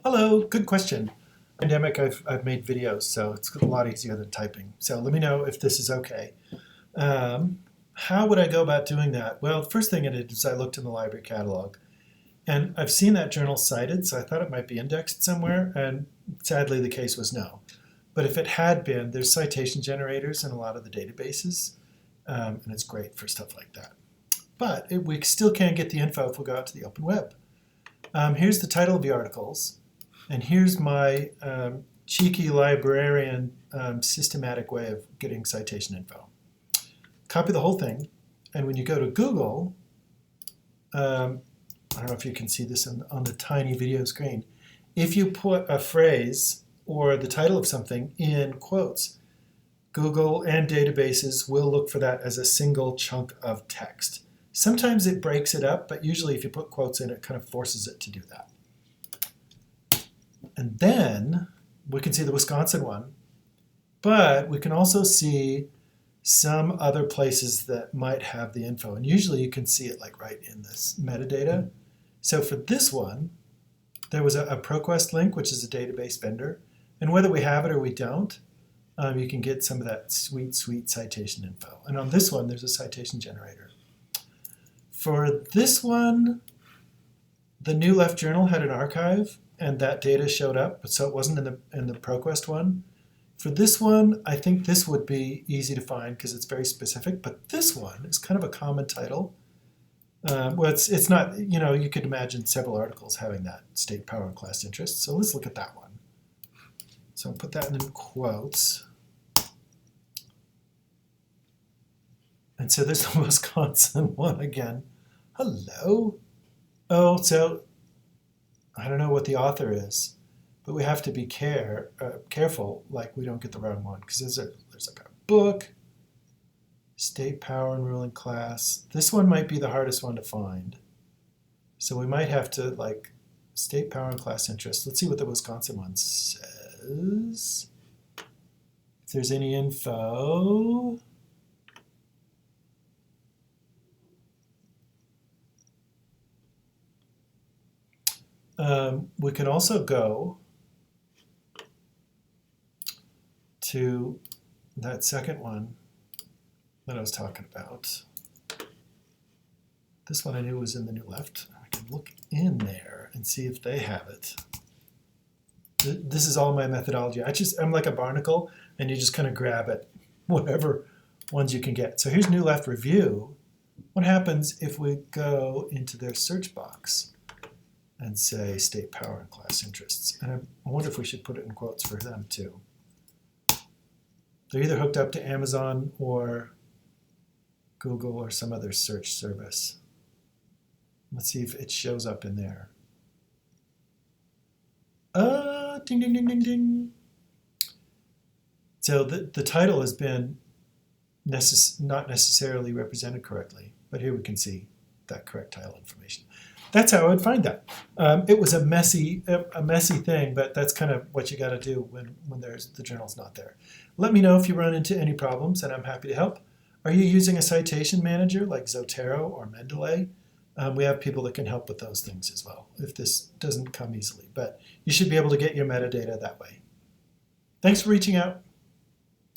Hello, good question. Pandemic, I've made videos, so it's a lot easier than typing. So let me know if this is okay. How would I go about doing that? Well, the first thing I did is I looked in the library catalog, and I've seen that journal cited, so I thought it might be indexed somewhere, and sadly the case was no. But if it had been, there's citation generators in a lot of the databases, and it's great for stuff like that. But we still can't get the info if we go out to the open web. Here's the title of the articles. And here's my cheeky librarian systematic way of getting citation info. Copy the whole thing, and when you go to Google, I don't know if you can see this on the tiny video screen. If you put a phrase or the title of something in quotes, Google and databases will look for that as a single chunk of text. Sometimes it breaks it up, but usually if you put quotes in, it kind of forces it to do that. And then we can see the Wisconsin one, but we can also see some other places that might have the info. And usually you can see it like right in this metadata. So for this one, there was a ProQuest link, which is a database vendor. And whether we have it or we don't, you can get some of that sweet, sweet citation info. And on this one, there's a citation generator. For this one, the New Left Journal had an archive, and that data showed up, so it wasn't in the ProQuest one. For this one, I think this would be easy to find because it's very specific, but this one is kind of a common title. Well, it's not, you could imagine several articles having that state, power, and class interest, so let's look at that one. So I'll put that in quotes. And so there's the Wisconsin one again. Hello. Oh, so I don't know what the author is, but we have to be careful, like we don't get the wrong one, because there's like a book, state power and ruling class. This one might be the hardest one to find. So we might have to like state power and class interest. Let's see what the Wisconsin one says. If there's any info. We can also go to that second one that I was talking about. This one I knew was in the New Left. I can look in there and see if they have it. This is all my methodology. I'm like a barnacle, and you just kind of grab at whatever ones you can get. So here's New Left Review. What happens if we go into their search box and say state power and class interests? And I wonder if we should put it in quotes for them too. They're either hooked up to Amazon or Google or some other search service. Let's see if it shows up in there. Ding, ding, ding, ding, ding. So the title has been not necessarily represented correctly, but here we can see that correct title information. That's how I would find that. It was a messy thing, but that's kind of what you got to do when the journal's not there. Let me know if you run into any problems, and I'm happy to help. Are you using a citation manager like Zotero or Mendeley? We have people that can help with those things as well, if this doesn't come easily. But you should be able to get your metadata that way. Thanks for reaching out.